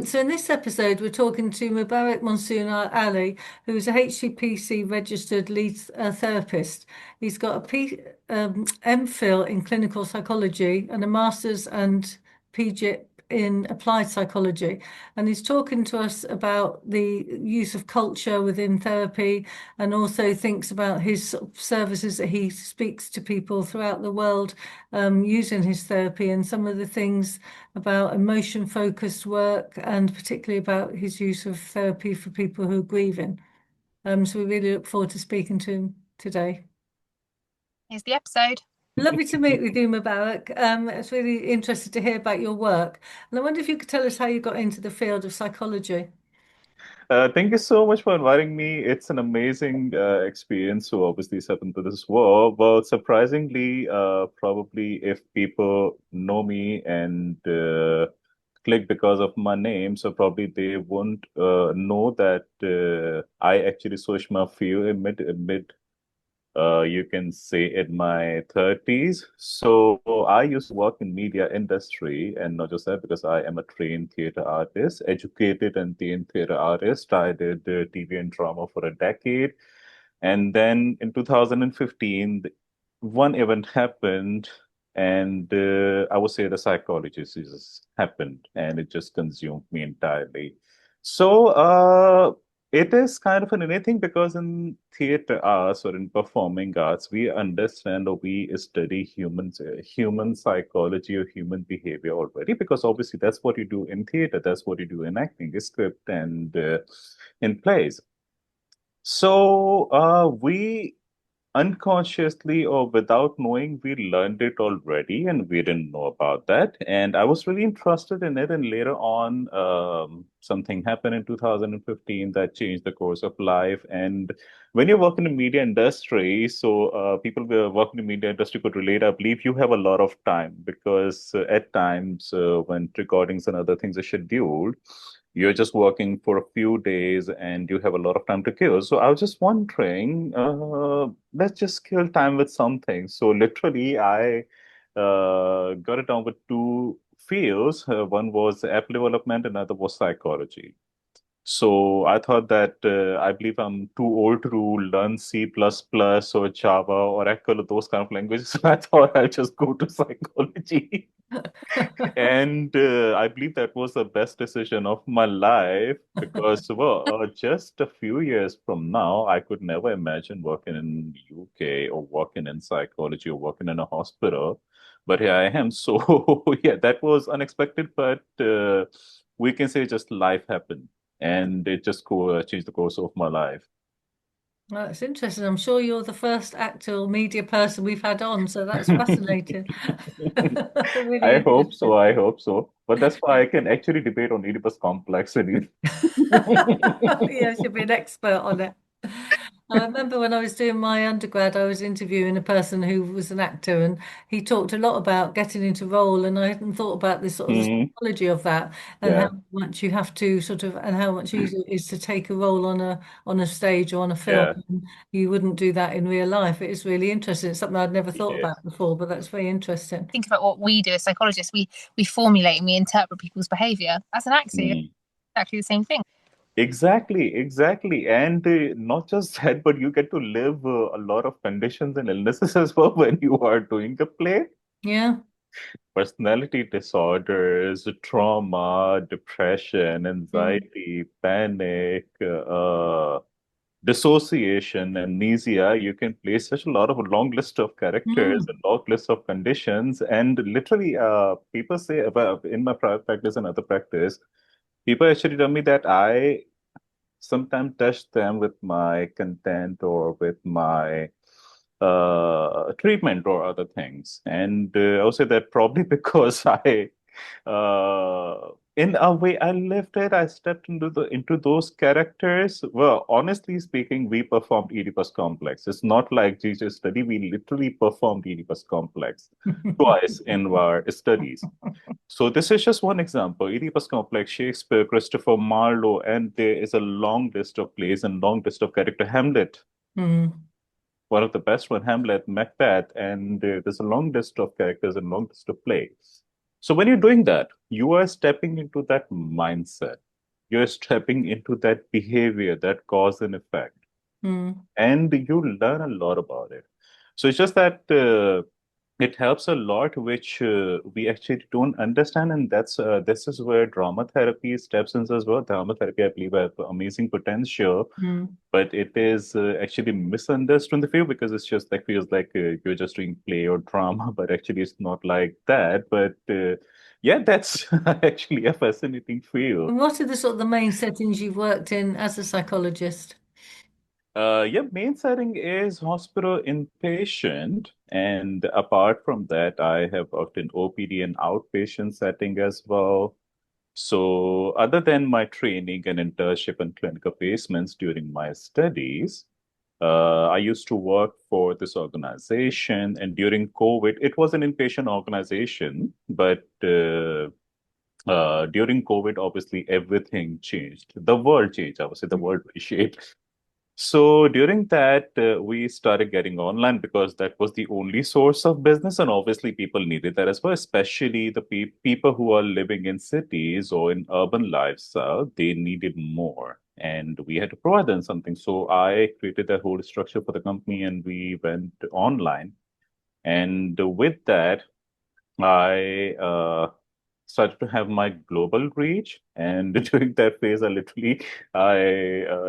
So in this episode, we're talking to Mubarak Mansoor Ali, who is a HCPC registered lead therapist. He's got a MPhil in clinical psychology and a master's and PG in applied psychology. And he's talking to us about the use of culture within therapy and also thinks about his sort of services that he speaks to people throughout the world using his therapy and some of the things about emotion focused work and particularly about his use of therapy for people who are grieving. So we really look forward to speaking to him today. Here's the episode. Lovely to meet with you, Mubarak. It's really interested to hear about your work. And I wonder if you could tell us how you got into the field of psychology. Thank you so much for inviting me. It's an amazing experience to obviously step into this world. But surprisingly, probably if people know me and click because of my name, so probably they won't know that I actually switched my field in mid you can say in my 30s. So I used to work in media industry, and not just that, because I am a trained theater artist, educated and trained theater artist. I did TV and drama for a decade. And then in 2015, one event happened, and I would say the psychology just happened, and it just consumed me entirely. So it is kind of an innate thing because in theater arts or in performing arts, we understand or we study human psychology or human behavior already, because obviously that's what you do in theater, that's what you do in acting, script, and in plays. So we unconsciously or without knowing, we learned it already and we didn't know about that. And I was really interested in it. And later on, something happened in 2015 that changed the course of life. And when you work in the media industry, so people who work in the media industry could relate. I believe you have a lot of time because at times when recordings and other things are scheduled, you're just working for a few days and you have a lot of time to kill. So I was just wondering, let's just kill time with something. So literally, I got it down with two fields. One was app development, another was psychology. So I thought that I believe I'm too old to learn C++ or Java or Oracle or those kind of languages. So I thought I'll just go to psychology. And I believe that was the best decision of my life because, well, just a few years from now, I could never imagine working in the UK or working in psychology or working in a hospital. But here I am. So, yeah, that was unexpected, but we can say just life happened and it just changed the course of my life. Well, it's interesting. I'm sure you're the first actor or media person we've had on, so that's fascinating. Really I hope so. interesting. I hope so. But that's why I can actually debate on Oedipus complex with you. Yeah, should be an expert on it. I remember when I was doing my undergrad, I was interviewing a person who was an actor, and he talked a lot about getting into role, and I hadn't thought about this sort of the Mhm. psychology of that and how Yeah, much you have to sort of and how much easier it is to take a role on a stage or on a film. yeah, And you wouldn't do that in real life. It is really interesting. It's something I'd never thought yes, about before, but that's very interesting. Think about what we do as psychologists. We formulate and we interpret people's behaviour. As an actor, you're mm. exactly the same thing. Exactly, exactly. And not just that, but you get to live a lot of conditions and illnesses as well when you are doing the play. Yeah. Personality disorders, trauma, depression, Mm. anxiety, panic, dissociation, amnesia. You can play such a lot of a long list of characters, Mm. a long list of conditions, and literally, people say about in my private practice and other practice, people actually tell me that I sometimes touch them with my content or with my treatment or other things. And I would say that probably because in a way, I lived it. I stepped into those characters. Well, honestly speaking, we performed Oedipus complex. It's not like Jesus study. We literally performed Oedipus complex twice in our studies. So this is just one example. Oedipus complex, Shakespeare, Christopher Marlowe, and there is a long list of plays and long list of character. Hamlet, Mm. one of the best one, Hamlet, Macbeth, and there's a long list of characters and long list of plays. So when you're doing that, you are stepping into that mindset. You're stepping into that behavior, that cause and effect, Mm. and you learn a lot about it. So it's just that it helps a lot, which we actually don't understand, and this is where drama therapy steps in as well. Drama therapy, I believe, has amazing potential, Mm. but it is actually misunderstood in the field because it's just like feels like you're just doing play or drama, but actually it's not like that. But yeah, that's actually a fascinating field. And what are the sort of the main settings you've worked in as a psychologist? Yeah, main setting is hospital inpatient, and apart from that, I have worked in OPD and outpatient setting as well. So, other than my training and internship and clinical placements during my studies, I used to work for this organization, and during COVID, it was an inpatient organization, but during COVID, obviously everything changed. The world changed. I would say the world reshaped. So during that, we started getting online because that was the only source of business, and obviously people needed that as well, especially the people who are living in cities or in urban lifestyle. They needed more, and we had to provide them something. So I created that whole structure for the company, and we went online. And with that, I started to have my global reach. And during that phase, I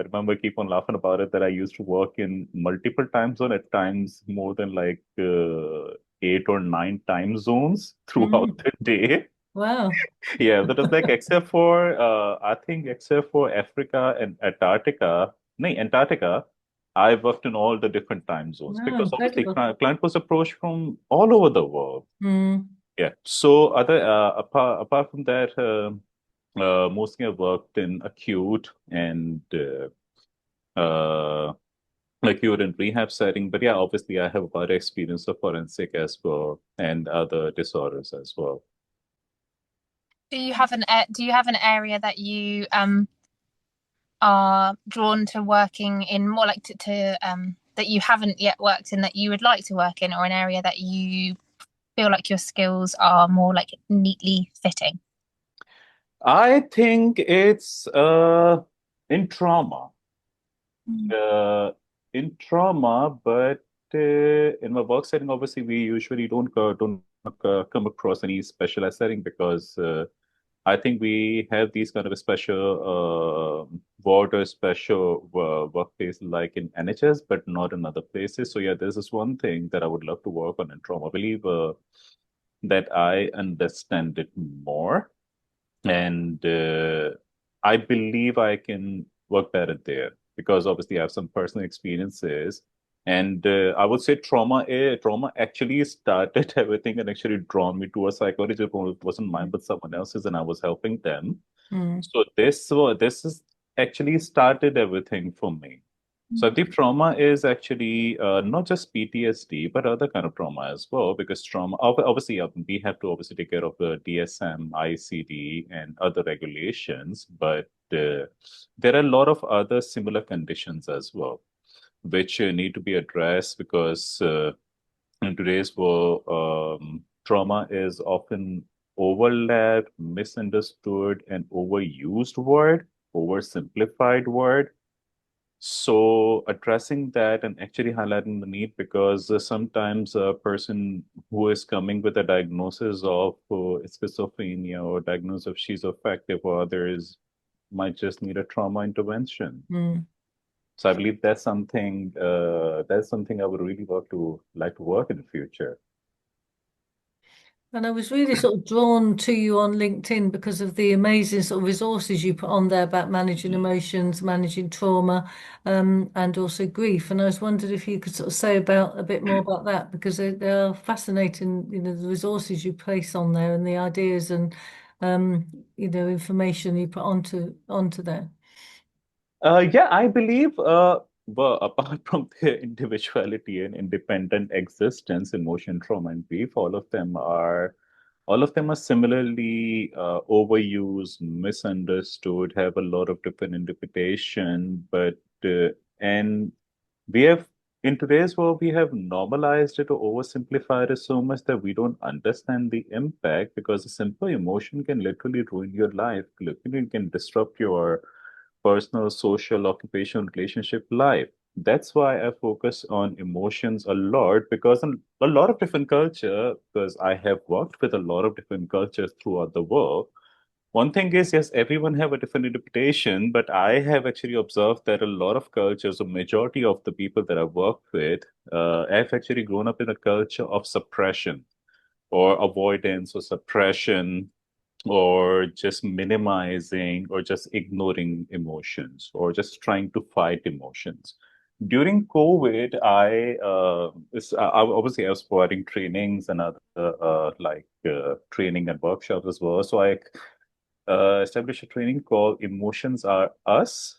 remember keep on laughing about it that I used to work in multiple time zone, at times more than like 8 or 9 time zones throughout Mm. the day. Wow. Yeah, that was like I think except for Africa and Antarctica, no, Antarctica, I worked in all the different time zones Wow, because obviously incredible. client was approached from all over the world. Mm. Yeah. So apart from that, mostly I worked in uh, acute and rehab setting. But yeah, obviously I have a lot of experience of forensic as well and other disorders as well. Do you have an area that you are drawn to working in, more like to that you haven't yet worked in that you would like to work in, or an area that you feel like your skills are more like neatly fitting? I think it's in trauma. Mm. Uh, in trauma, but in my work setting, obviously we usually don't come across any specialized setting because I think we have these kind of a special ward or special workplace like in NHS, but not in other places. So yeah, there's this one thing that I would love to work on in trauma. I believe that I understand it more, and I believe I can work better there because obviously I have some personal experiences. And I would say trauma actually started everything and actually drawn me to a psychologist. It wasn't mine, but someone else's, and I was helping them. Mm. So this is actually started everything for me. So I think trauma is actually not just PTSD, but other kind of trauma as well, because trauma, obviously, we have to obviously take care of the DSM, ICD, and other regulations, but there are a lot of other similar conditions as well, which need to be addressed because in today's world, trauma is often overlapped, misunderstood, and overused word, oversimplified word. So addressing that and actually highlighting the need because sometimes a person who is coming with a diagnosis of schizophrenia or diagnosis of schizoaffective or others might just need a trauma intervention. Mm. So I believe that's something I would really like to work in the future. And I was really sort of drawn to you on LinkedIn because of the amazing sort of resources you put on there about managing emotions, managing trauma, and also grief. And I was wondered if you could sort of say about a bit more about that because they are fascinating, the resources you place on there and the ideas and information you put onto there. Yeah, I believe, well, apart from their individuality and independent existence, emotion, trauma, and grief, all of them are similarly overused, misunderstood, have a lot of different interpretation, but and we have in today's world, we have normalized it or oversimplified it so much that we don't understand the impact, because a simple emotion can literally ruin your life, literally can disrupt your personal, social, occupational, relationship life. That's why I focus on emotions a lot, because in a lot of different culture, because I have worked with a lot of different cultures throughout the world. One thing is, yes, everyone have a different interpretation, but I have actually observed that a lot of cultures, a majority of the people that I've worked with, have actually grown up in a culture of suppression or avoidance or suppression, or just minimizing or just ignoring emotions or just trying to fight emotions. During COVID, obviously I was providing trainings and other training and workshops as well. So I established a training called Emotions Are Us,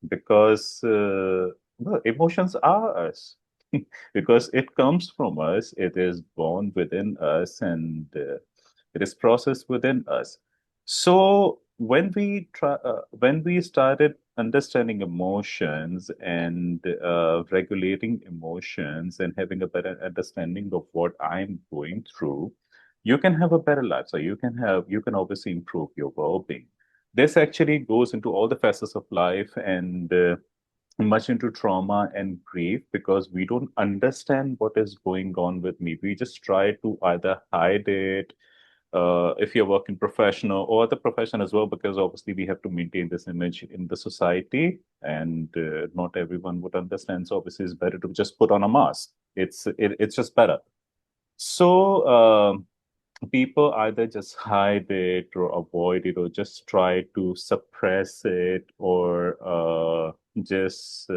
because well, emotions are us. Because it comes from us, it is born within us, and it is processed within us. So when we started understanding emotions and regulating emotions and having a better understanding of what I'm going through, you can have a better life. So you can obviously improve your well-being. This actually goes into all the facets of life, and much into trauma and grief, because we don't understand what is going on with me. We just try to either hide it, if you're working professional or the profession as well, because obviously we have to maintain this image in the society, and not everyone would understand. So obviously it's better to just put on a mask. It's just better. So people either just hide it or avoid it or just try to suppress it, or just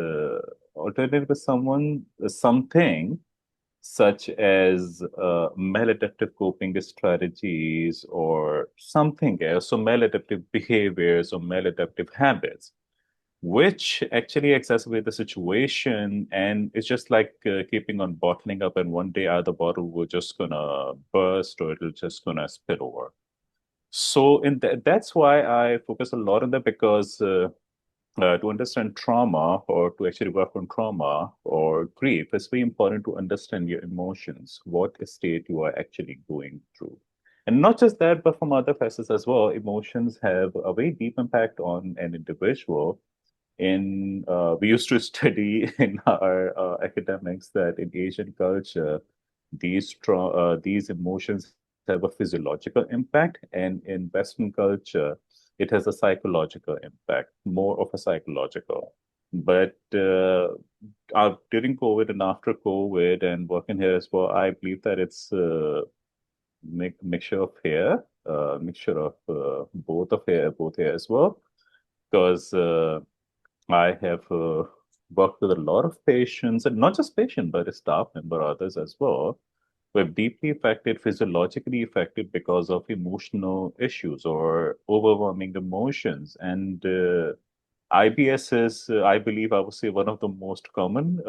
alternate with something such as maladaptive coping strategies or something else, so maladaptive behaviors or maladaptive habits, which actually exacerbate the situation. And it's just like keeping on bottling up, and one day either bottle will just gonna burst or it'll just gonna spill over. So that's why I focus a lot on that, because to understand trauma or to actually work on trauma or grief, it's very important to understand your emotions, what state you are actually going through. And not just that, but from other facets as well, emotions have a very deep impact on an individual. We used to study in our academics that in Asian culture, these emotions have a physiological impact, and in Western culture, it has a psychological impact, more of a psychological. But during COVID and after COVID and working here as well, I believe that it's mixture of hair, mixture of both hair as well, because I have worked with a lot of patients, and not just patients, but staff member others as well, who have deeply affected, physiologically affected because of emotional issues or overwhelming emotions. And IBS is, I believe, I would say one of the most common.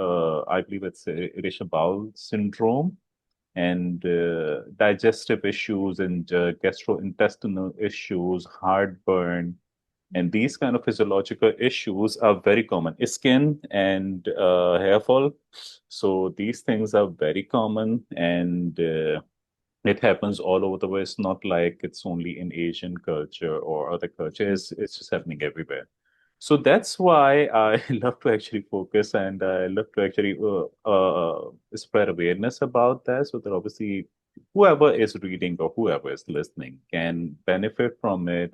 I believe it's irritable bowel syndrome, and digestive issues and gastrointestinal issues, heartburn, and these kind of physiological issues are very common. Skin and hair fall. So these things are very common, and it happens all over the world. It's not like it's only in Asian culture or other cultures. It's just happening everywhere. So that's why I love to actually focus, and I love to actually spread awareness about that, so that obviously whoever is reading or whoever is listening can benefit from it,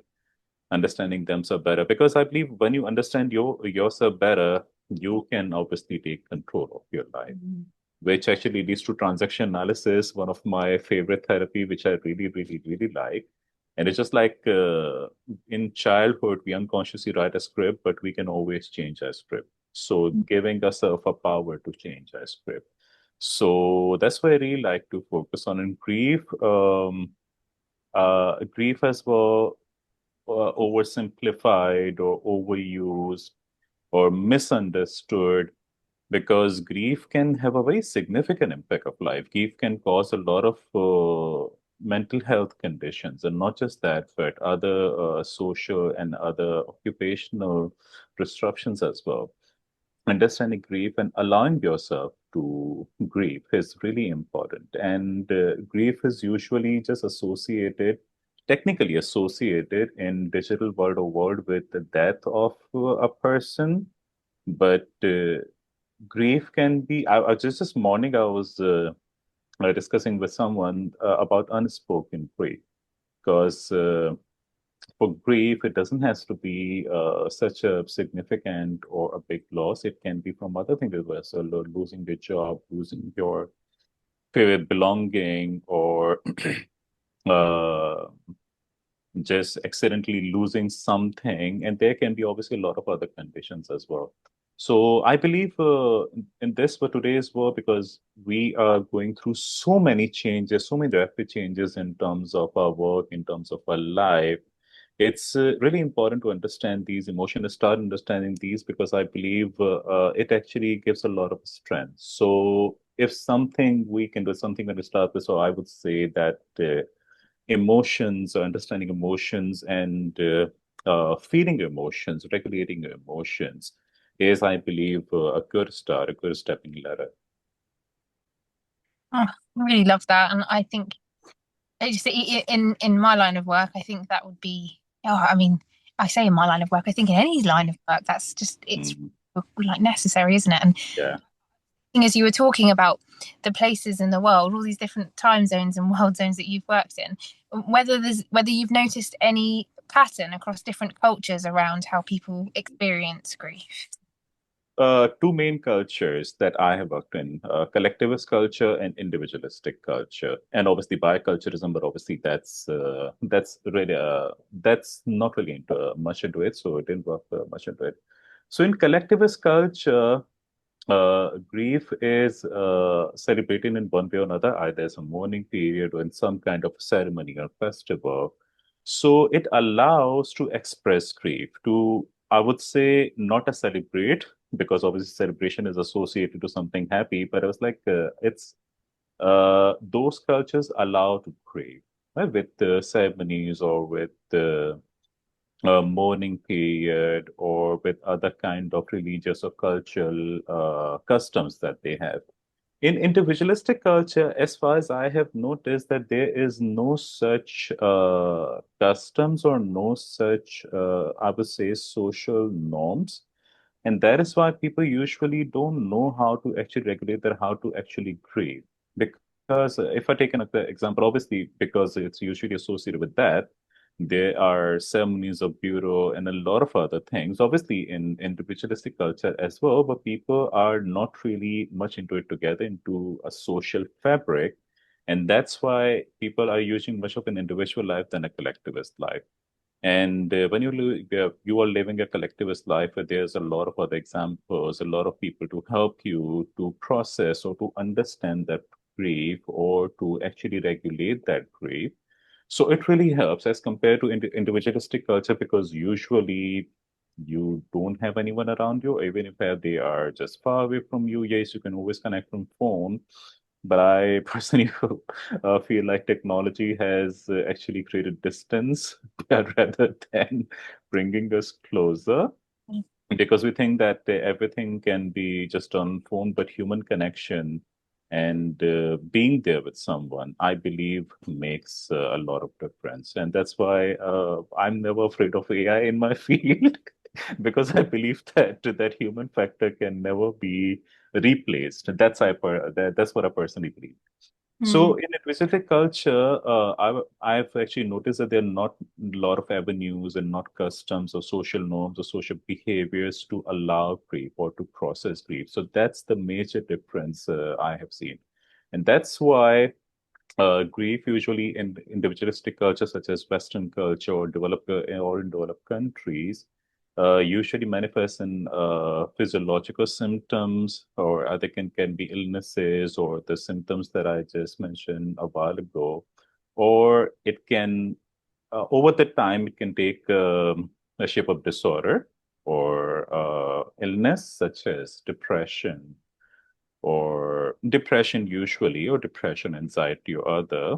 understanding themselves better. Because I believe when you understand yourself better, you can obviously take control of your life, which actually leads to transaction analysis, one of my favorite therapy, which I really, really, really like. And it's just like in childhood, we unconsciously write a script, but we can always change our script. So giving ourselves a power to change our script. So that's why I really like to focus on in grief. Grief as well, oversimplified or overused or misunderstood, because grief can have a very significant impact of life. Grief can cause a lot of mental health conditions, and not just that, but other social and other occupational disruptions as well. Understanding grief and allowing yourself to grief is really important. And grief is usually just associated, technically associated in digital world or world with the death of a person. But grief can be, just this morning, I was discussing with someone about unspoken grief. Because for grief, it doesn't have to be such a significant or a big loss. It can be from other things as well. So losing your job, losing your favorite belonging, or uh, just accidentally losing something. And there can be obviously a lot of other conditions as well. So I believe in this for today's world, because we are going through so many changes, so many rapid changes in terms of our work, in terms of our life. It's really important to understand these emotions, start understanding these, because I believe it actually gives a lot of strength. So if something we can do, something when we start with, so I would say that emotions, or understanding emotions, and feeling emotions, regulating your emotions is, I believe, a good start, a good stepping ladder. Oh, I really love that, and I think in my line of work, I think that would be. Oh, I mean, I say in my line of work, I think in any line of work, that's just it's Mhm. like necessary, isn't it? And Yeah. as you were talking about the places in the world, all these different time zones and world zones that you've worked in, whether you've noticed any pattern across different cultures around how people experience grief. Two main cultures that I have worked in, collectivist culture and individualistic culture, and obviously biculturalism, but obviously that's really that's not really into much into it, so it didn't work much into it. So in collectivist culture, grief is celebrated in one way or another, either as a mourning period or in some kind of ceremony or festival. So it allows to express grief, to, I would say, not a celebrate, because obviously celebration is associated to something happy, but it was like it's those cultures allow to grieve, right, with ceremonies or with mourning period, or with other kind of religious or cultural customs that they have. In individualistic culture, as far as I have noticed, that there is no such customs or no such, I would say, social norms. And that is why people usually don't know how to actually regulate or how to actually grieve. Because if I take another example, obviously, because it's usually associated with that, there are ceremonies of bureau and a lot of other things, obviously in individualistic culture as well, but people are not really much into it together, into a social fabric. And that's why people are using much of an individual life than a collectivist life. And when you are living a collectivist life, where there's a lot of other examples, a lot of people to help you to process or to understand that grief, or to actually regulate that grief. So it really helps as compared to individualistic culture, because usually you don't have anyone around you, even if they are just far away from you. Yes, you can always connect from phone, but I personally feel like technology has actually created distance rather than bringing us closer, because we think that everything can be just on phone, but human connection and being there with someone, I believe, makes a lot of difference. And that's why I'm never afraid of AI in my field, because I believe that human factor can never be replaced. That's what I personally believe. So Mm. in Pacific culture, I've actually noticed that there are not a lot of avenues and not customs or social norms or social behaviors to allow grief or to process grief. So that's the major difference I have seen. And that's why grief usually in individualistic culture such as Western culture or or in developed countries usually manifests in physiological symptoms, or other can be illnesses or the symptoms that I just mentioned a while ago, or it can over the time it can take a shape of disorder or illness such as depression usually, or depression, anxiety, or other.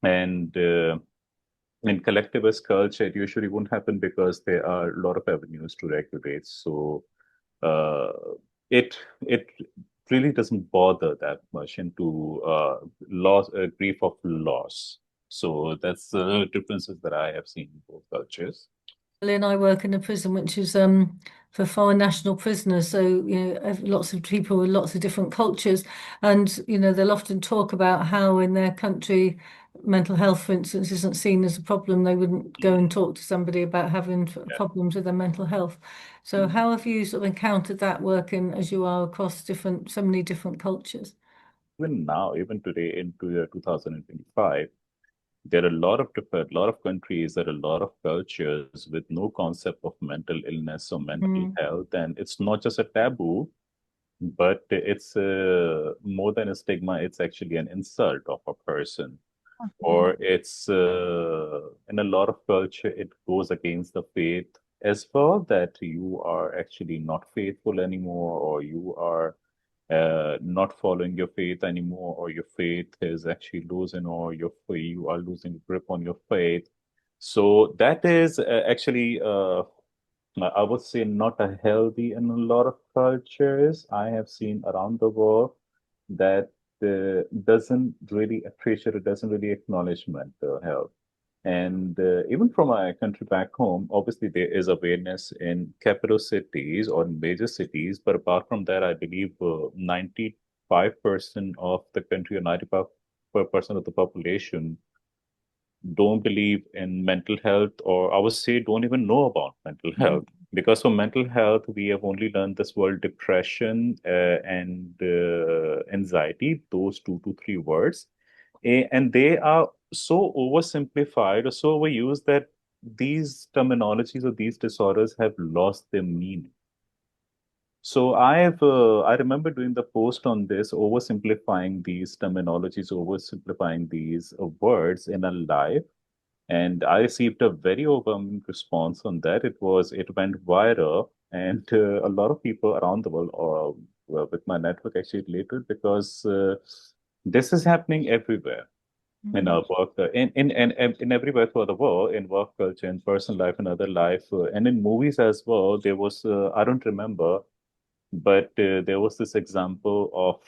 And in collectivist culture, it usually won't happen because there are a lot of avenues to regulate. So uh, it really doesn't bother that much into loss, grief of loss. So that's the differences that I have seen in both cultures. And I work in a prison which is for foreign national prisoners. So, lots of people with lots of different cultures. And, they'll often talk about how in their country, mental health, for instance, isn't seen as a problem. They wouldn't go and talk to somebody about having Yeah. problems with their mental health. So, how have you sort of encountered that working as you are across so many different cultures? Even now, even today, into year 2025, there are a lot of countries, there are a lot of cultures with no concept of mental illness or mental Mm, health, and it's not just a taboo, but it's more than a stigma. It's actually an insult of a person, mm, or it's in a lot of culture, it goes against the faith as well, that you are actually not faithful anymore, or you are not following your faith anymore, or your faith is actually losing, or you are losing grip on your faith. So that is actually, I would say, not a healthy in a lot of cultures I have seen around the world, that doesn't really appreciate it, doesn't really acknowledge mental health. And even from my country back home, obviously there is awareness in capital cities or in major cities. But apart from that, I believe 95% of the country, or 95% of the population don't believe in mental health, or I would say don't even know about mental mm, health. Because for mental health, we have only learned this word depression and anxiety, those two to three words. And they are so oversimplified or so overused that these terminologies or these disorders have lost their meaning. So I remember doing the post on this, oversimplifying these terminologies, oversimplifying these words in a live, and I received a very overwhelming response on that. It went viral, and a lot of people around the world, with my network, actually related, because this is happening everywhere in mm, our work, in everywhere throughout the world, in work culture, in personal life, and other life, and in movies as well. There was I don't remember, but there was this example of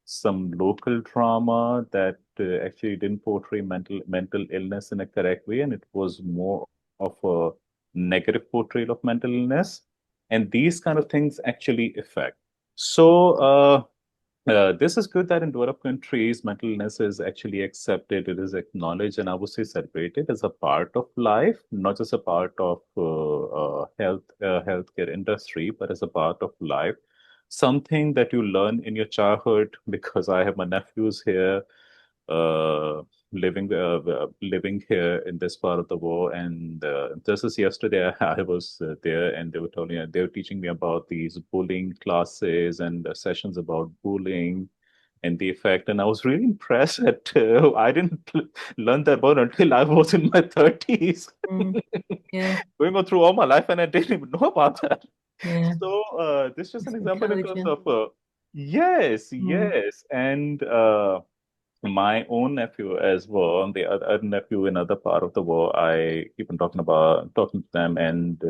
some local drama that actually didn't portray mental illness in a correct way, and it was more of a negative portrayal of mental illness. And these kind of things actually affect. So this is good that in developed countries, mental illness is actually accepted, it is acknowledged, and I would say celebrated as a part of life, not just a part of healthcare industry, but as a part of life. Something that you learn in your childhood, because I have my nephews here, uh, living here in this part of the world. And this is yesterday, I was there, and they were teaching me about these bullying classes and sessions about bullying and the effect. And I was really impressed that I didn't learn that about until I was in my 30s, mm. Yeah, going on through all my life, and I didn't even know about that. yeah. So this is just It's an example in terms encouraging. of yes, Mm, yes, and my own nephew as well, and the other nephew in other part of the world. I keep on talking to them, and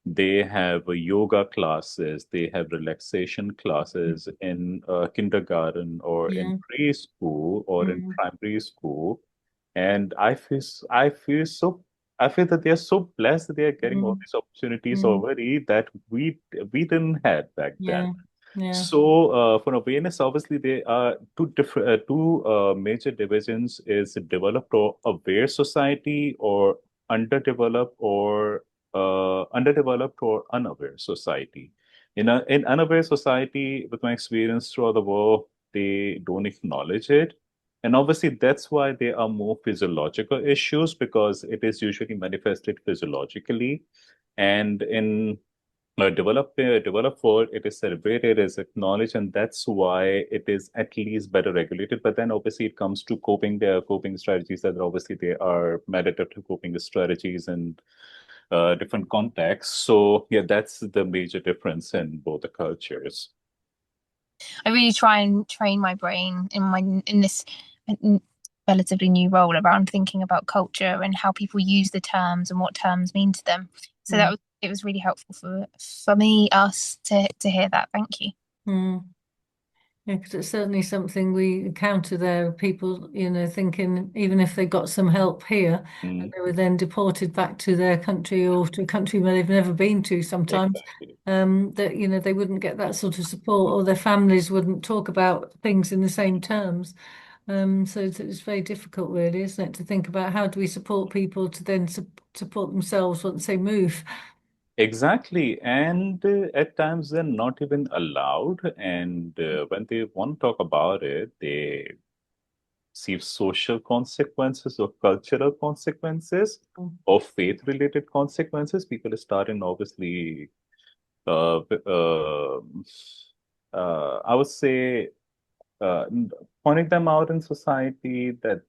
they have yoga classes, they have relaxation classes in kindergarten or in yeah. preschool or in Mm, primary school, and I feel that they are so blessed that they are getting all mm, these opportunities mm, already that we didn't have back then. yeah, yeah. So, for awareness, obviously, there are two major divisions: is developed or aware society, or underdeveloped or unaware society. In unaware society, with my experience throughout the world, they don't acknowledge it, and obviously that's why there are more physiological issues, because it is usually manifested physiologically, and in developed world, it is celebrated, it is acknowledged, and that's why it is at least better regulated. But then obviously it comes to coping, there are coping strategies that obviously they are maladaptive coping strategies in different contexts. So yeah, that's the major difference in both the cultures. I really try and train my brain in this relatively new role around thinking about culture and how people use the terms and what terms mean to them. So Mm. it was really helpful for me, us to hear that. Thank you. Mm. Yeah, because it's certainly something we encounter there. People, thinking even if they got some help here, and Mm, they were then deported back to their country or to a country where they've never been to sometimes, exactly. that, they wouldn't get that sort of support or their families wouldn't talk about things in the same terms. So it's very difficult, really, isn't it, to think about how do we support people to then support themselves once they move. Exactly. And at times they're not even allowed. And when they want to talk about it, they see social consequences or cultural consequences or faith-related consequences. People start in obviously, I would say, uh, pointing them out in society that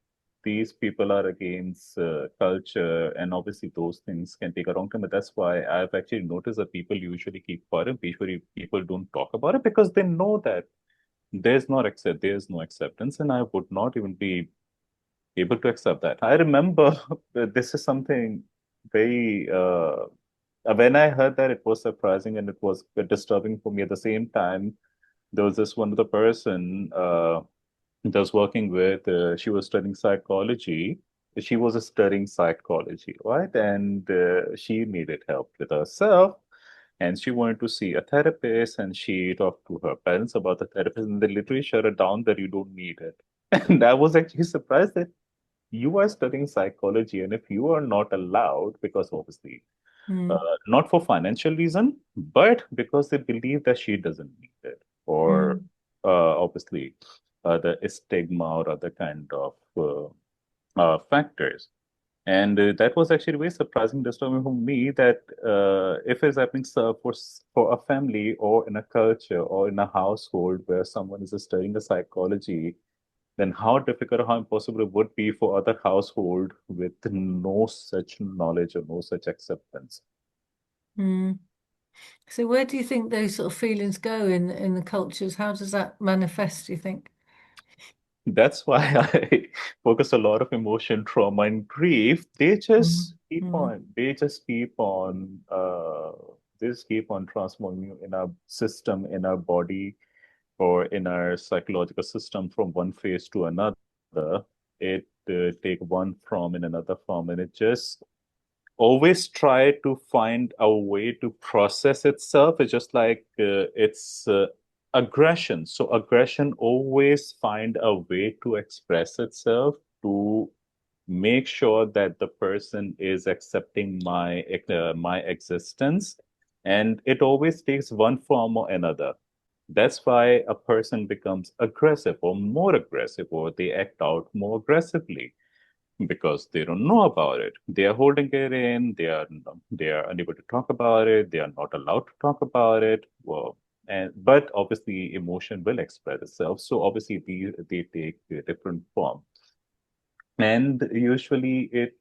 these people are against culture, and obviously those things can take a long time. But that's why I've actually noticed that people usually keep quiet and people don't talk about it because they know that there's no acceptance, and I would not even be able to accept that. I remember that this is something very when I heard that, it was surprising and it was disturbing for me at the same time. There was this one other person that I was working with. She was studying psychology. She was studying psychology, right? And she needed help with herself. And she wanted to see a therapist, and she talked to her parents about the therapist, and they literally shut her down that you don't need it. And I was actually surprised that you are studying psychology, and if you are not allowed, because obviously Mm, not for financial reason, but because they believe that she doesn't need it, or mm, obviously the stigma or other kind of factors. And that was actually very surprising, disturbing for me that if it's happening for a family or in a culture or in a household where someone is studying a psychology, then how difficult or how impossible it would be for other household with no such knowledge or no such acceptance. mm. So where do you think those sort of feelings go in the cultures? How does that manifest, do you think? That's why I focus a lot of emotion, trauma, and grief. Mm, mm, They just keep on transforming in our system, in our body, or in our psychological system from one phase to another. It take one form in another form, and it just always try to find a way to process itself. It's just like it's aggression. So aggression always find a way to express itself to make sure that the person is accepting my existence, and it always takes one form or another. That's why a person becomes aggressive or more aggressive, or they act out more aggressively because they don't know about it. They are holding it in. They are unable to talk about it. They are not allowed to talk about it. Well, and but obviously emotion will express itself. So obviously they take a different form, and usually it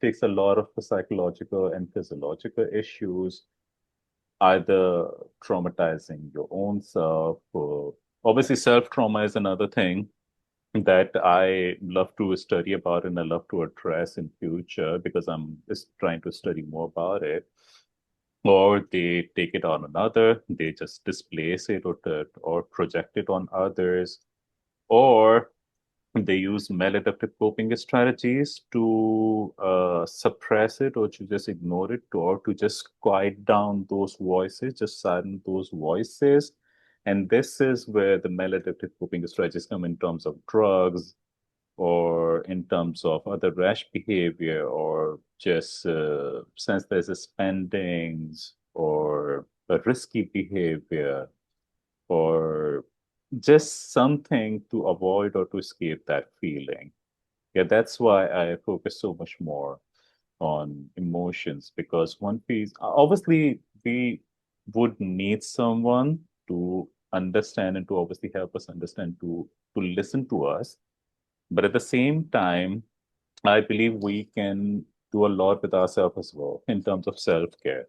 takes a lot of psychological and physiological issues, either traumatizing your own self. Or, obviously, self trauma is another thing that I love to study about and I love to address in future because I'm just trying to study more about it. Or they take it on another, they just displace it or project it on others, or they use maladaptive coping strategies to suppress it or to just ignore it or to just quiet down those voices, just silence those voices. And this is where the maladaptive coping strategies come in terms of drugs, or in terms of other rash behavior, or just since there's a spendings or a risky behavior, or just something to avoid or to escape that feeling. Yeah, that's why I focus so much more on emotions, because one piece, obviously, we would need someone to understand and to obviously help us understand, to listen to us. But at the same time, I believe we can do a lot with ourselves as well in terms of self-care.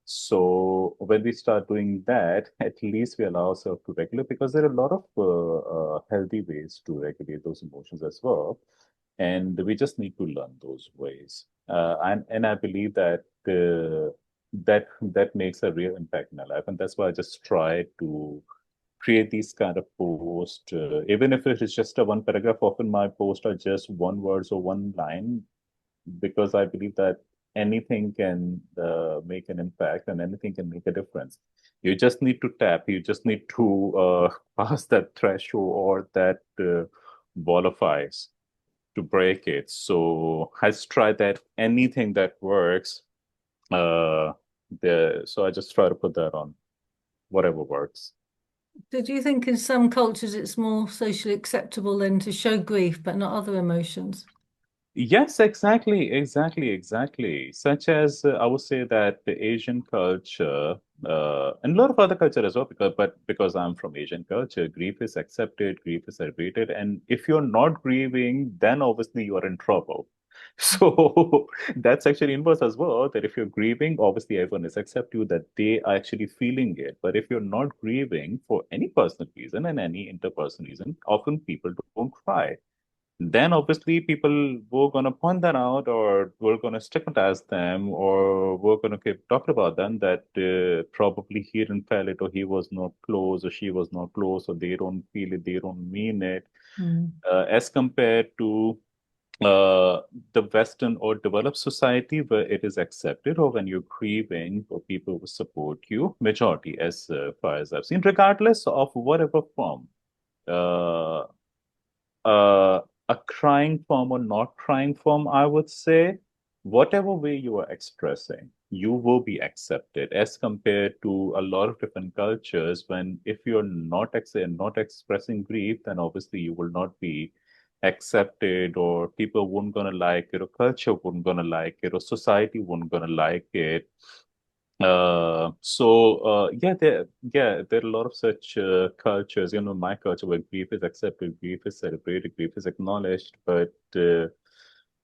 So when we start doing that, at least we allow ourselves to regulate, because there are a lot of healthy ways to regulate those emotions as well, and we just need to learn those ways. And I believe that. that makes a real impact in my life. And that's why I just try to create these kind of posts, even if it is just a one paragraph. Often my posts are just one words or one line, because I believe that anything can make an impact and anything can make a difference. You just need to tap, you just need to pass that threshold or that wall of ice to break it. So I just try that anything that works, uh, so I just try to put that on whatever works. Did you think in some cultures it's more socially acceptable then to show grief but not other emotions? Yes, exactly, exactly, exactly. Such as I would say that the Asian culture, and a lot of other culture as well, because I'm from Asian culture, grief is accepted, grief is celebrated, and if you're not grieving, then obviously you are in trouble. So that's actually inverse as well. That if you're grieving, obviously everyone is accept you that they are actually feeling it. But if you're not grieving for any personal reason and any interpersonal reason, often people don't cry. Then obviously people were gonna point that out, or were gonna stigmatize them, or were gonna keep talking about them that probably he didn't feel it, or he was not close, or she was not close, or they don't feel it, they don't mean it, Mm. as compared to uh, the Western or developed society where it is accepted, or when you're grieving, or people will support you, majority as far as I've seen, regardless of whatever form. Uh, uh, a crying form or not crying form, I would say, whatever way you are expressing, you will be accepted as compared to a lot of different cultures. When if you're not expressing grief, then obviously you will not be accepted, or people wouldn't gonna like it, or culture wouldn't gonna like it, or society wouldn't gonna like it. There are a lot of such cultures. My culture where grief is accepted, grief is celebrated, grief is acknowledged, but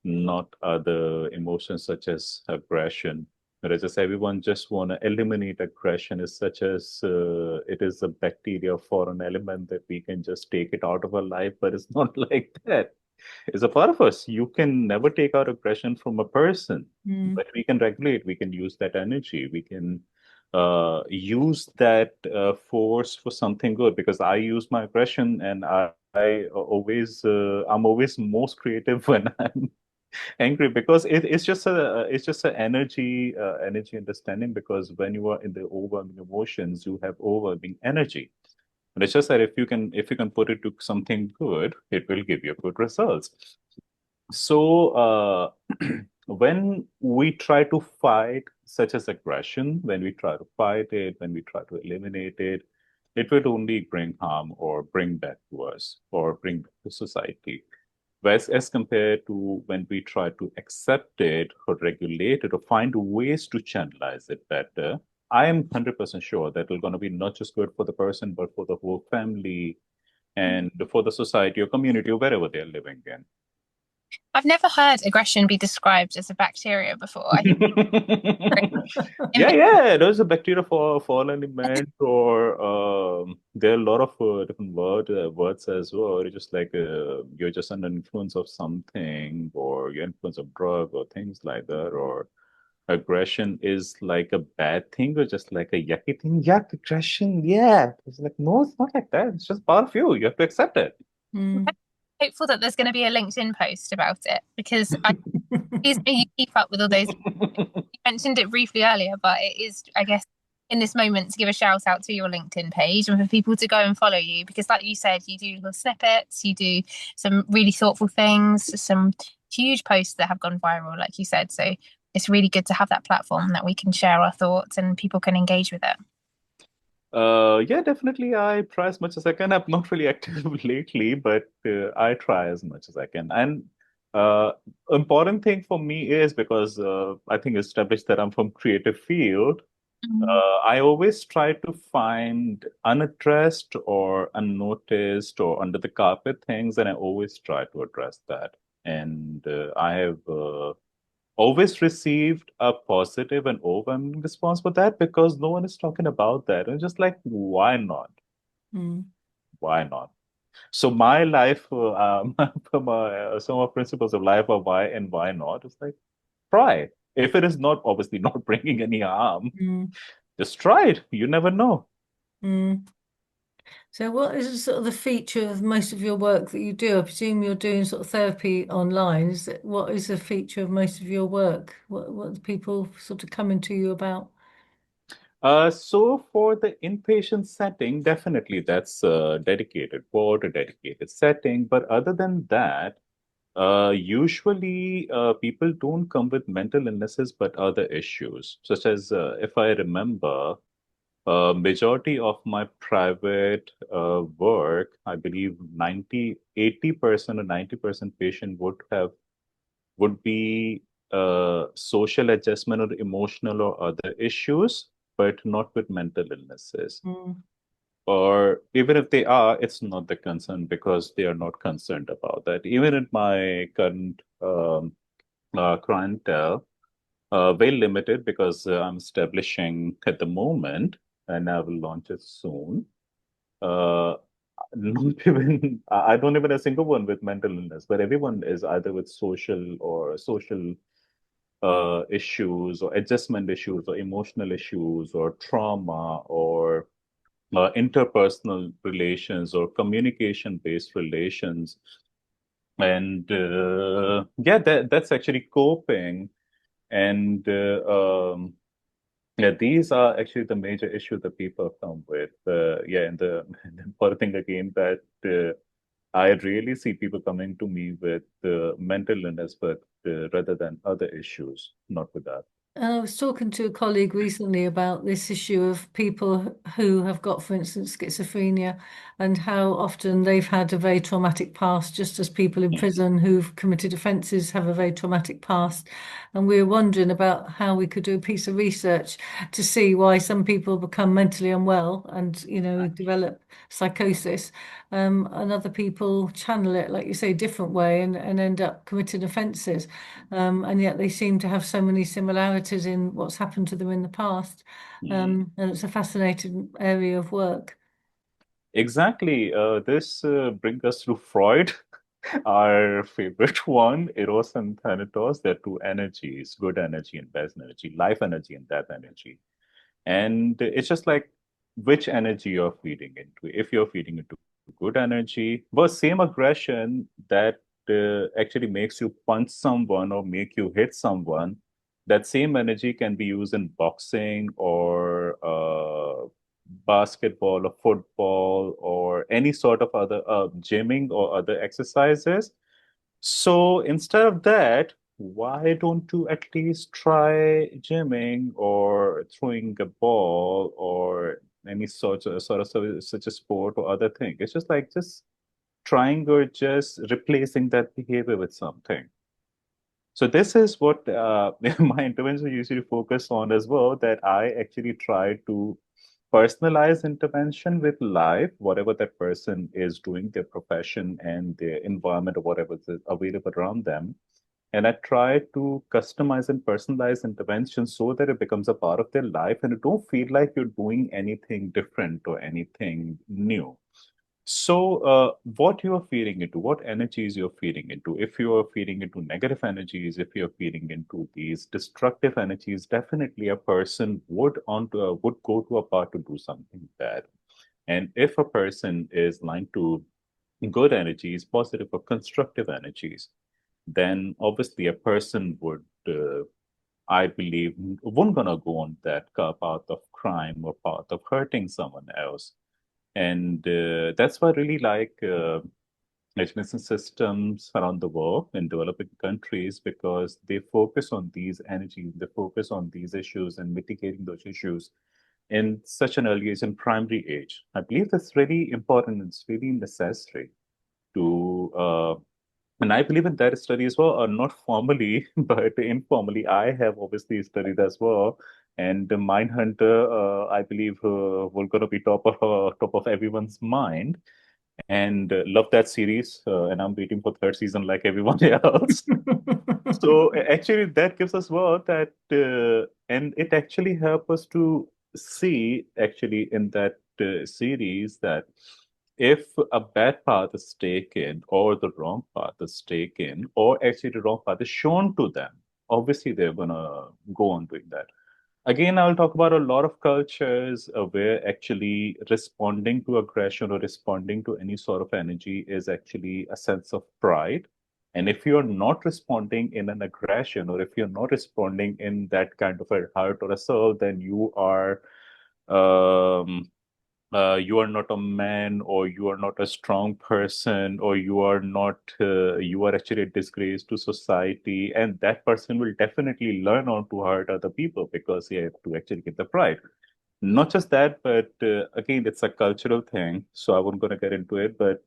not other emotions such as aggression. Whereas just everyone just want to eliminate aggression, is such as it is a bacteria, foreign element that we can just take it out of our life, but it's not like that. It's a part of us. You can never take out aggression from a person, Mm. but we can regulate. We can use that energy. We can use that force for something good. Because I use my aggression, and I'm always most creative when I'm angry, because it's just a energy understanding. Because when you are in the overwhelming emotions, you have overwhelming energy. And it's just that if you can put it to something good, it will give you good results. So when we try to fight such as aggression, when we try to fight it, when we try to eliminate it, it will only bring harm, or bring back to us, or bring back to society. Whereas as compared to when we try to accept it, or regulate it, or find ways to channelize it better, I am 100% sure that it's going to be not just good for the person, but for the whole family, and for the society or community, or wherever they're living in. I've never heard aggression be described as a bacteria before. I think Yeah, it's yeah. There's a bacteria for an element, or there are a lot of different words as well. It's just like you're just under influence of something, or you're influence of drug, or things like that, or aggression is like a bad thing, or just like a yucky thing. Yuck, aggression. Yeah, it's like no, it's not like that. It's just part of you. You have to accept it. Mm. hopeful that there's going to be a LinkedIn post about it because I please may you keep up with all those. You mentioned it briefly earlier, but it is, I guess, in this moment to give a shout out to your LinkedIn page and for people to go and follow you because, like you said, you do little snippets, you do some really thoughtful things, some huge posts that have gone viral, like you said. So it's really good to have that platform that we can share our thoughts and people can engage with it. Yeah, definitely. I try as much as I can. I'm not really active lately, but I try as much as I can. And uh, important thing for me is because I think it's established that I'm from creative field. Mm. I always try to find unaddressed or unnoticed or under the carpet things, and I always try to address that. And I have always received a positive and overwhelming response for that, because no one is talking about that. And just like, why not? Mm. Why not? So my life, some principles of life are why and why not. It's like, try. If it is not obviously not bringing any harm, Mm, just try it. You never know. mm. So what is sort of the feature of most of your work that you do? I presume you're doing sort of therapy online. What is the feature of most of your work? What do people sort of coming to you about? So for the inpatient setting, definitely that's a dedicated ward, a dedicated setting. But other than that, usually people don't come with mental illnesses, but other issues, such as if I remember, majority of my private work, I believe 80% or 90% patient would be social adjustment or emotional or other issues, but not with mental illnesses. Mm, Or even if they are, it's not the concern because they are not concerned about that. Even in my current clientele, very limited because I'm establishing at the moment and I will launch it soon. Uh, not even, I don't even a single one with mental illness, but everyone is either with social issues or adjustment issues or emotional issues or trauma or interpersonal relations or communication based relations. And yeah, that's actually coping. And yeah, these are actually the major issues that people come with. Yeah, and and the important thing again that I really see people coming to me with mental illness, but rather than other issues, not with that. I was talking to a colleague recently about this issue of people who have got, for instance, schizophrenia, and how often they've had a very traumatic past, just as people in Mhm. prison who've committed offences have a very traumatic past. And we were wondering about how we could do a piece of research to see why some people become mentally unwell and, develop psychosis, and other people channel it, like you say, a different way and end up committing offences. And yet they seem to have so many similarities in what's happened to them in the past. Mm. And it's a fascinating area of work. Exactly. This brings us to Freud, our favorite one, Eros and Thanatos. They're two energies, good energy and bad energy, life energy and death energy. And it's just like which energy you're feeding into. If you're feeding into good energy, but same aggression that actually makes you punch someone or make you hit someone, that same energy can be used in boxing or basketball or football or any sort of other gymming or other exercises. So instead of that, why don't you at least try gymming or throwing a ball or any sort of such a sport or other thing? It's just like just trying or just replacing that behavior with something. So this is what my intervention usually focus on as well, that I actually try to personalize intervention with life, whatever that person is doing, their profession and their environment or whatever is available around them. And I try to customize and personalize intervention so that it becomes a part of their life and you don't feel like you're doing anything different or anything new. So, what you are feeding into, what energies you're feeding into, if you are feeding into negative energies, if you're feeding into these destructive energies, definitely a person would go to a part to do something bad. And if a person is aligned to good energies, positive or constructive energies, then obviously a person would, I believe, won't gonna go on that path of crime or path of hurting someone else. And that's why I really like education systems around the world in developing countries because they focus on these energies, they focus on these issues and mitigating those issues in such an early age, in primary age. I believe that's really important. It's really necessary to and I believe in that study as well, not formally, but informally. I have obviously studied as well. And the Mindhunter, I believe, will gonna be top of everyone's mind. And love that series. And I'm waiting for third season like everyone else. So actually, that gives us well that, and it actually helps us to see actually in that series that if a bad path is taken or the wrong path is taken or actually the wrong path is shown to them, obviously they're gonna go on doing that. Again, I'll talk about a lot of cultures where actually responding to aggression or responding to any sort of energy is actually a sense of pride. And if you're not responding in an aggression, or if you're not responding in that kind of a heart or a soul, then um, you are not a man, or you are not a strong person, or you are actually a disgrace to society. And that person will definitely learn on to hurt other people because they have to actually get the pride. Not just that, but again, it's a cultural thing. So I won't gonna get into it, but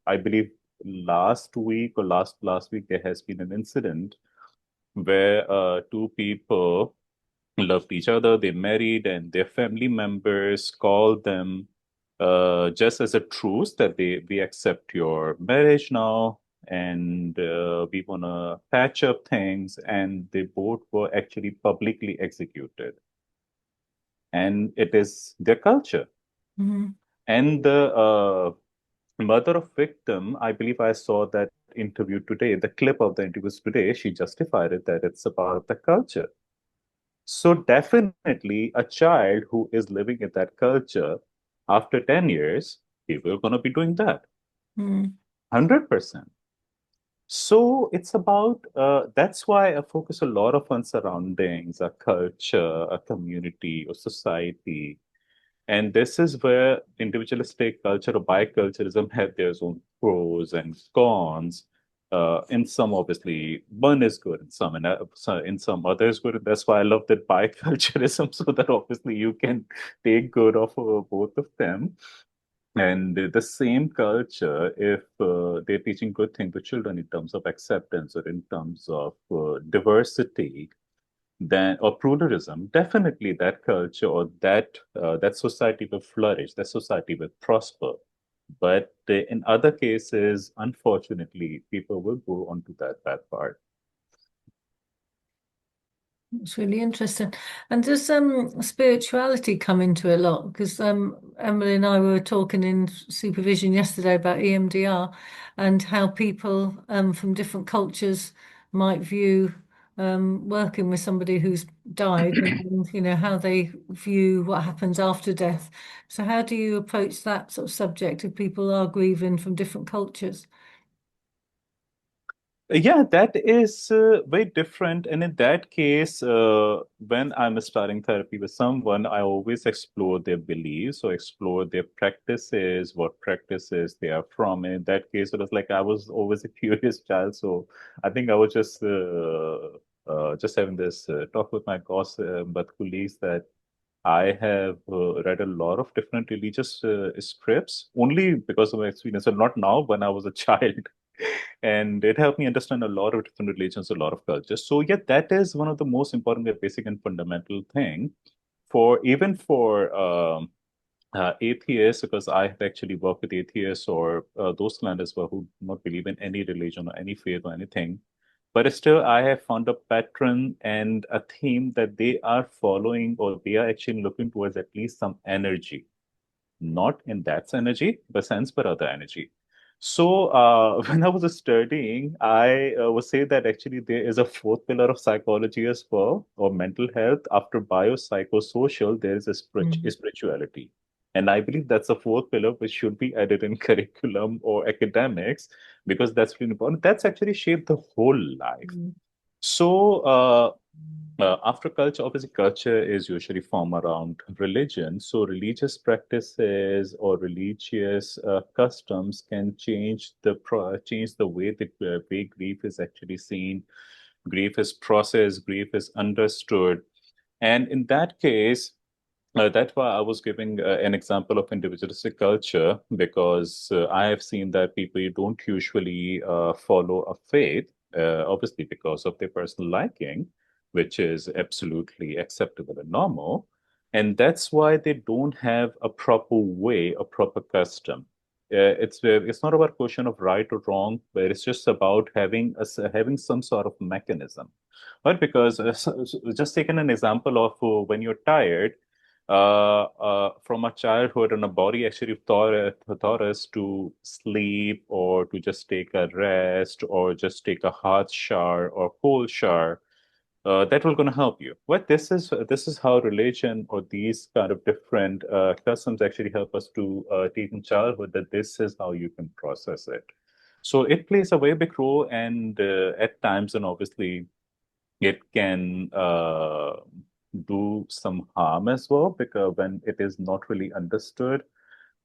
I believe last week or last week there has been an incident where two people loved each other, they married, and their family members called them just as a truce that we accept your marriage now, and we want to patch up things. And they both were actually publicly executed. And it is their culture. Mhm. And the mother of victim, I believe I saw that interview today, the clip of the interviews today, she justified it that it's a part of the culture. So definitely a child who is living in that culture after 10 years, he will gonna be doing that. Mhm. 100%. So it's about that's why I focus a lot of on surroundings, a culture, a community, or society. And this is where individualistic culture or biculturalism have their own pros and cons. In some, obviously, one is good, in some, and in some other is good. And that's why I love that biculturalism, so that obviously you can take good of both of them. And the same culture, if they're teaching good thing to children in terms of acceptance or in terms of diversity, then or pluralism, definitely that culture or that society will flourish, that society will prosper. But in other cases, unfortunately, people will go onto that bad part. It's really interesting. And does spirituality come into it a lot? Because Emily and I were talking in supervision yesterday about EMDR and how people from different cultures might view working with somebody who's died, and you know how they view what happens after death. So how do you approach that sort of subject if people are grieving from different cultures? Yeah, that is very different. And in that case, when I'm starting therapy with someone, I always explore their beliefs or explore their practices, what practices they are from. And in that case, it was like I was always a curious child. So I think I was just having this talk with my boss, but colleagues, that I have read a lot of different religious scripts only because of my experience, and not now, when I was a child. And it helped me understand a lot of different religions, a lot of cultures. So yeah, that is one of the most important, basic, and fundamental thing for even for atheists, because I have actually worked with atheists or those clients who do not believe in any religion or any faith or anything. But still, I have found a pattern and a theme that they are following, or they are actually looking towards at least some energy, not in that energy, but sense, but other energy. So when I was studying, I would say that actually there is a fourth pillar of psychology as well, or mental health. After biopsychosocial, there is a Mm. spirituality. And I believe that's a fourth pillar which should be added in curriculum or academics, because that's really important. That's actually shaped the whole life. Mm. So, after culture, obviously, culture is usually formed around religion. So, religious practices or religious customs can change the way way grief is actually seen, grief is processed, grief is understood, and in that case, that's why I was giving an example of individualistic culture, because I have seen that people don't usually follow a faith, obviously because of their personal liking, which is absolutely acceptable and normal. And that's why they don't have a proper way, a proper custom. It's not about question of right or wrong, but it's just about having some sort of mechanism. But because just taking an example of when you're tired, from a childhood, and a body actually taught us to sleep, or to just take a rest, or just take a hot shower or cold shower. that will going to help you. What this is how religion or these kind of different customs actually help us to teach in childhood that this is how you can process it. So it plays a very big role, and at times, and obviously, it can do some harm as well because when it is not really understood.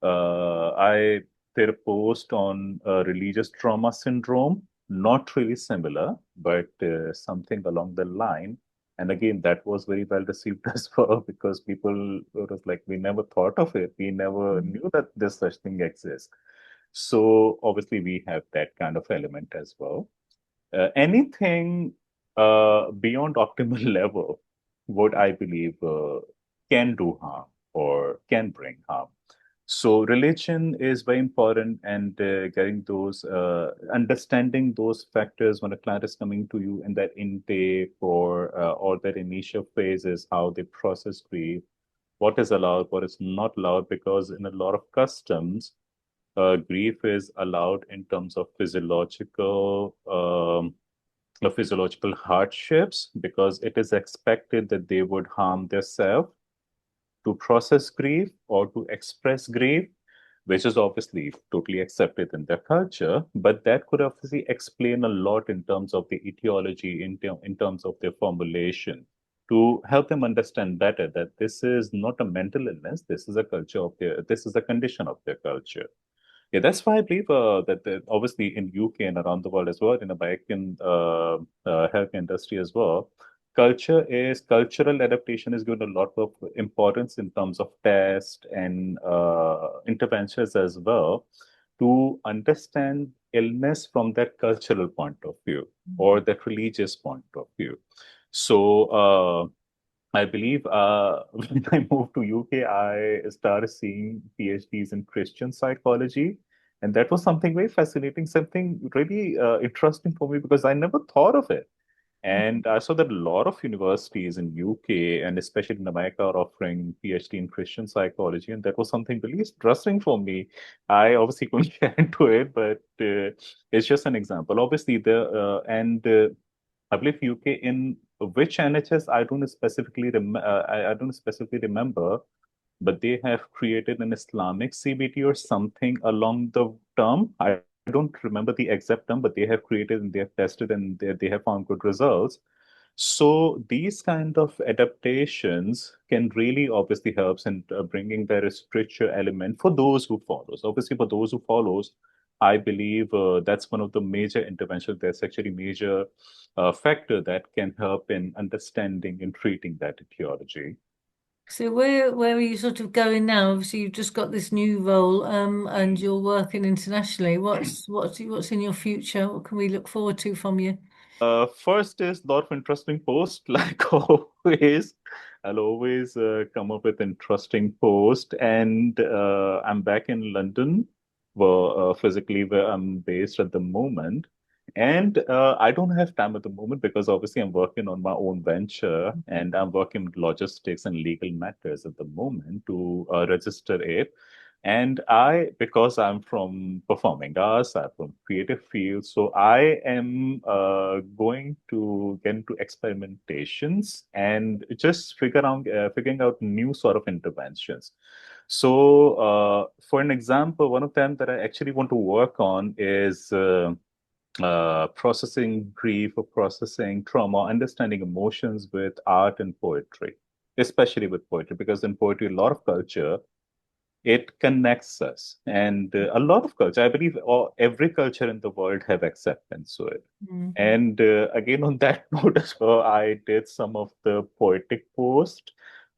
I did a post on religious trauma syndrome, not really similar, but something along the line. And again, that was very well received as well because people was like, we never thought of it. We never knew that this such thing exists. So obviously, we have that kind of element as well. Anything beyond optimal level, what I believe can do harm or can bring harm. So religion is very important, and getting those, understanding those factors when a client is coming to you in that intake or that initial phase is how they process grief, what is allowed, what is not allowed, because in a lot of customs, grief is allowed in terms of physiological hardships because it is expected that they would harm themselves to process grief or to express grief, which is obviously totally accepted in their culture. But that could obviously explain a lot in terms of the etiology, in terms of their formulation, to help them understand better that this is not a mental illness, this is a culture of their, this is a condition of their culture. Yeah, that's why I believe that obviously in UK and around the world as well, in the American health industry as well, cultural adaptation is given a lot of importance in terms of test and interventions as well to understand illness from that cultural point of view or that religious point of view. So I believe when I moved to UK, I started seeing PhDs in Christian psychology. And that was something very fascinating, something really interesting for me because I never thought of it. And I saw that a lot of universities in UK and especially in America are offering PhD in Christian psychology. And that was something really interesting for me. I obviously couldn't get into it, but it's just an example. Obviously, I believe UK in which NHS I don't specifically I don't specifically remember, but they have created an Islamic CBT or something along the term. I don't remember the exact term, but they have created and they have tested and they have found good results. So these kind of adaptations can really obviously helps in bringing their spiritual element for those who follows. Obviously, for those who follows, I believe that's one of the major interventions. That's actually major factor that can help in understanding and treating that etiology. So where are you sort of going now? Obviously, you've just got this new role, and you're working internationally. What's in your future? What can we look forward to from you? First is lot of interesting posts, like always. I'll always come up with interesting post, and I'm back in London, physically where I'm based at the moment. And I don't have time at the moment because obviously I'm working on my own venture and I'm working with logistics and legal matters at the moment to register it. And because I'm from performing arts, I'm from creative field, so I am going to get into experimentations and just figuring out new sort of interventions. So, for an example, one of them that I actually want to work on is processing grief or processing trauma, understanding emotions with art and poetry, especially with poetry, because in poetry, a lot of culture it connects us and a lot of culture, I believe every culture in the world have acceptance to it. Mm. And again, on that note as well, I did some of the poetic post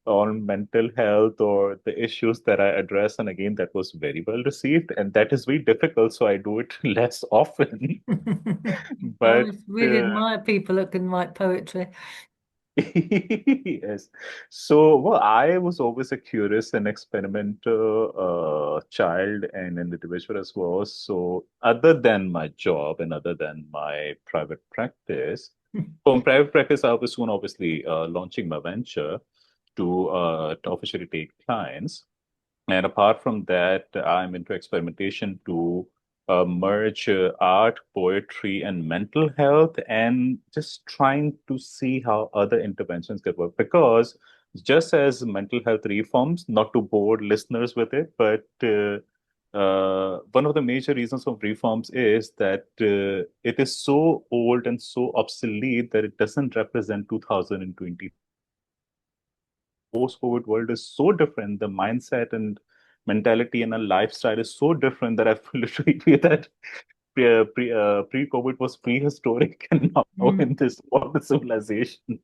on mental health or the issues that I address, and again that was very well received, and that is very difficult, so I do it less often. I But always really admire people that can write poetry. Yes. So, well, I was always a curious and experimental child and an individual as well. So, other than my job and other than my private practice, from private practice, I was soon obviously launching my venture to officially take clients. And apart from that, I'm into experimentation to merge art, poetry, and mental health, and just trying to see how other interventions could work. Because just as mental health reforms, not to bore listeners with it, but one of the major reasons of reforms is that it is so old and so obsolete that it doesn't represent 2020. Post-COVID world is so different. The mindset and mentality and a lifestyle is so different that I literally feel that pre-COVID was prehistoric and now Mm. in this modern civilization.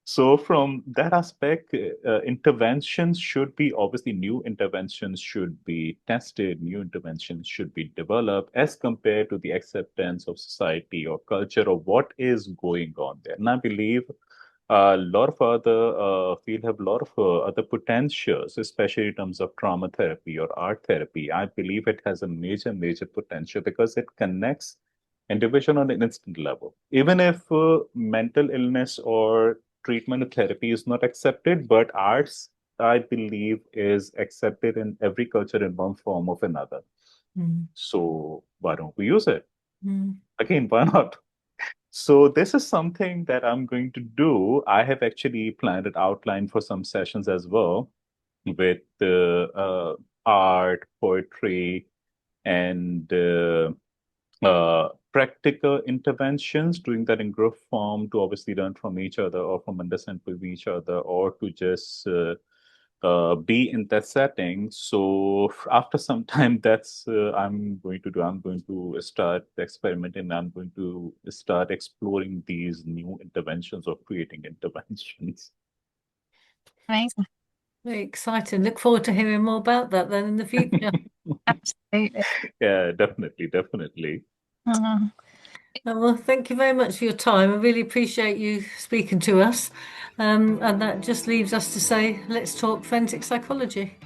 So from that aspect, interventions should be obviously new interventions should be tested, new interventions should be developed as compared to the acceptance of society or culture of what is going on there. And I believe a lot of other field have a lot of other potentials, especially in terms of trauma therapy or art therapy. I believe it has a major potential because it connects individual on an instant level. Even if mental illness or treatment or therapy is not accepted, but arts, I believe, is accepted in every culture in one form or another. Mm. So why don't we use it? Mm. Again, why not? So this is something that I'm going to do. I have actually planned it outline for some sessions as well with art, poetry, and practical interventions, doing that in group form to obviously learn from each other or from understand with each other or to just be in that setting. So after some time, that's I'm going to do. I'm going to start experimenting. I'm going to start exploring these new interventions or creating interventions. Amazing. Very exciting. Look forward to hearing more about that then in the future. Absolutely. Yeah, definitely. Mhm. Well, thank you very much for your time. I really appreciate you speaking to us. And that just leaves us to say, let's talk forensic psychology.